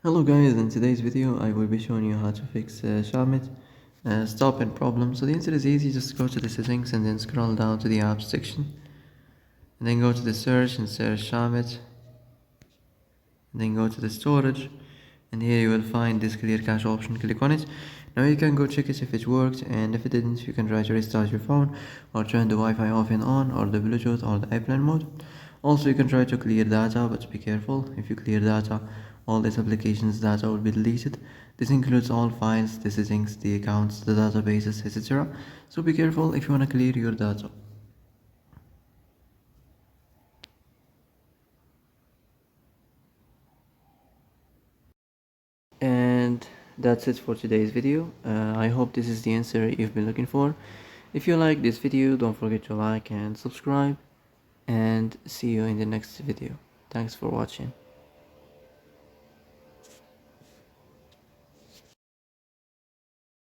Hello guys, in today's video I will be showing you how to fix Chamet stop and problem. So the answer is easy, just go to the settings and then scroll down to the apps section and then go to the search and search Chamet and then go to the storage and here you will find this clear cache option. Click on it. Now you can go check it if it worked, and if it didn't you can try to restart your phone or turn the Wi-Fi off and on or the Bluetooth or the airplane mode. Also you can try to clear data, but be careful. If you clear data, all these applications data will be deleted. This includes all files, the settings, the accounts, the databases, etc. So be careful if you want to clear your data. And that's it for today's video. I hope this is the answer you've been looking for. If you like this video, don't forget to like and subscribe, and see you in the next video. Thanks for watching.